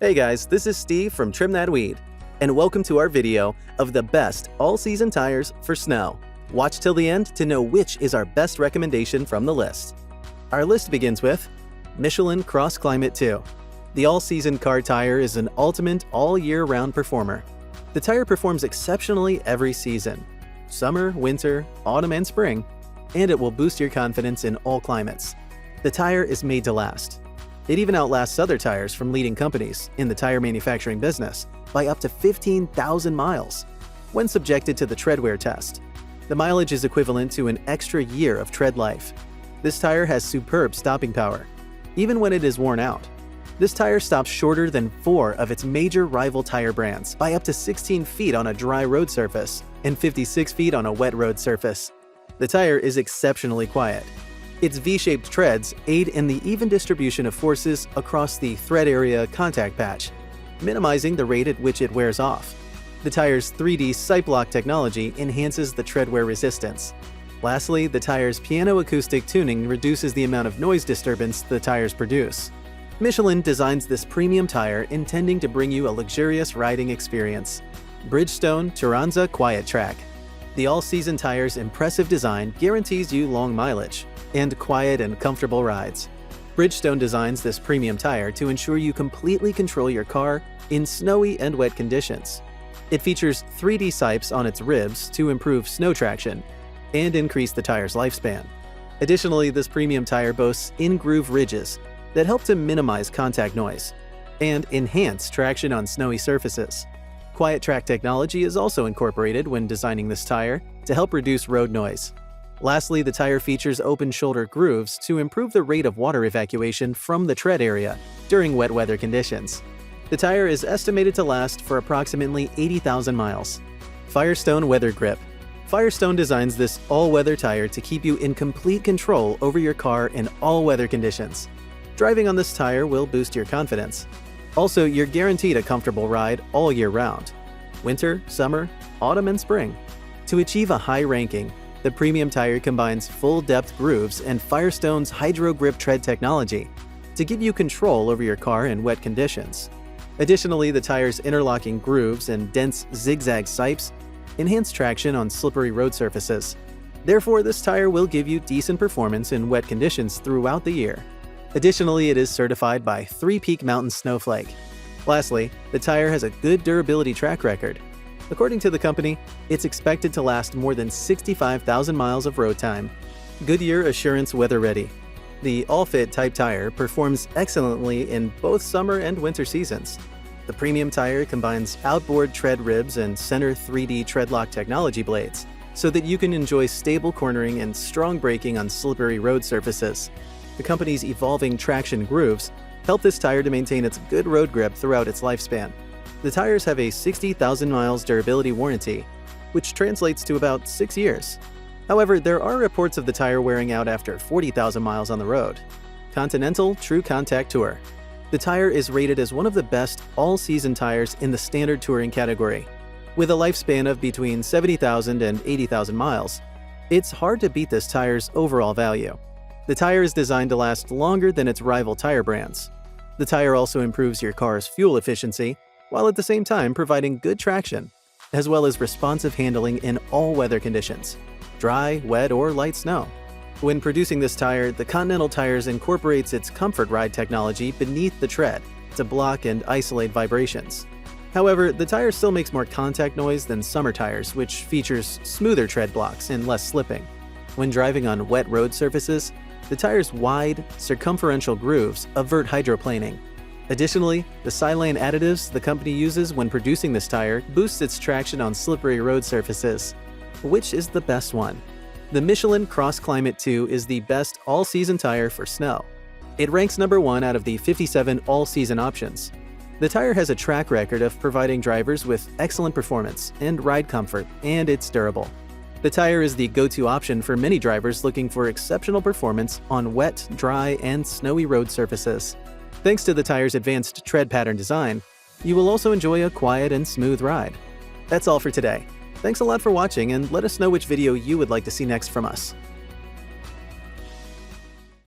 Hey guys, this is Steve from Trim That Weed, and welcome to our video of the best all-season tires for snow. Watch till the end to know which is our best recommendation from the list. Our list begins with Michelin Cross Climate 2. The all-season car tire is an ultimate all-year-round performer. The tire performs exceptionally every season, summer, winter, autumn, and spring, and it will boost your confidence in all climates. The tire is made to last. It even outlasts other tires from leading companies in the tire manufacturing business by up to 15,000 miles. When subjected to the tread wear test, the mileage is equivalent to an extra year of tread life. This tire has superb stopping power, even when it is worn out. This tire stops shorter than 4 of its major rival tire brands by up to 16 feet on a dry road surface and 56 feet on a wet road surface. The tire is exceptionally quiet. Its V-shaped treads aid in the even distribution of forces across the thread area contact patch, minimizing the rate at which it wears off. The tire's 3D sight block technology enhances the tread wear resistance. Lastly, the tire's piano acoustic tuning reduces the amount of noise disturbance the tires produce. Michelin designs this premium tire intending to bring you a luxurious riding experience. Bridgestone Turanza Quiet Track. The all-season tire's impressive design guarantees you long mileage and quiet and comfortable rides. Bridgestone designs this premium tire to ensure you completely control your car in snowy and wet conditions. It features 3D sipes on its ribs to improve snow traction and increase the tire's lifespan. Additionally, this premium tire boasts in-groove ridges that help to minimize contact noise and enhance traction on snowy surfaces. Quiet Track technology is also incorporated when designing this tire to help reduce road noise. Lastly, the tire features open shoulder grooves to improve the rate of water evacuation from the tread area during wet weather conditions. The tire is estimated to last for approximately 80,000 miles. Firestone Weather Grip. Firestone designs this all-weather tire to keep you in complete control over your car in all weather conditions. Driving on this tire will boost your confidence. Also, you're guaranteed a comfortable ride all year round, winter, summer, autumn, and spring. To achieve a high ranking, the premium tire combines full-depth grooves and Firestone's Hydro Grip tread technology to give you control over your car in wet conditions. Additionally, the tire's interlocking grooves and dense zigzag sipes enhance traction on slippery road surfaces. Therefore, this tire will give you decent performance in wet conditions throughout the year. Additionally, it is certified by 3 Peak Mountain Snowflake. Lastly, the tire has a good durability track record. According to the company, it's expected to last more than 65,000 miles of road time. Goodyear Assurance Weather Ready. The all-fit type tire performs excellently in both summer and winter seasons. The premium tire combines outboard tread ribs and center 3D treadlock technology blades so that you can enjoy stable cornering and strong braking on slippery road surfaces. The company's evolving traction grooves help this tire to maintain its good road grip throughout its lifespan. The tires have a 60,000 miles durability warranty, which translates to about 6 years. However, there are reports of the tire wearing out after 40,000 miles on the road. Continental True Contact Tour. The tire is rated as one of the best all-season tires in the standard touring category. With a lifespan of between 70,000 and 80,000 miles, it's hard to beat this tire's overall value. The tire is designed to last longer than its rival tire brands. The tire also improves your car's fuel efficiency, while at the same time providing good traction, as well as responsive handling in all weather conditions, dry, wet, or light snow. When producing this tire, the Continental Tires incorporates its Comfort Ride technology beneath the tread to block and isolate vibrations. However, the tire still makes more contact noise than summer tires, which features smoother tread blocks and less slipping. When driving on wet road surfaces, the tire's wide, circumferential grooves avert hydroplaning. Additionally, the silane additives the company uses when producing this tire boosts its traction on slippery road surfaces. Which is the best one? The Michelin Cross Climate 2 is the best all-season tire for snow. It ranks number 1 out of the 57 all-season options. The tire has a track record of providing drivers with excellent performance and ride comfort, and it's durable. The tire is the go-to option for many drivers looking for exceptional performance on wet, dry, and snowy road surfaces. Thanks to the tire's advanced tread pattern design, you will also enjoy a quiet and smooth ride. That's all for today. Thanks a lot for watching, and let us know which video you would like to see next from us.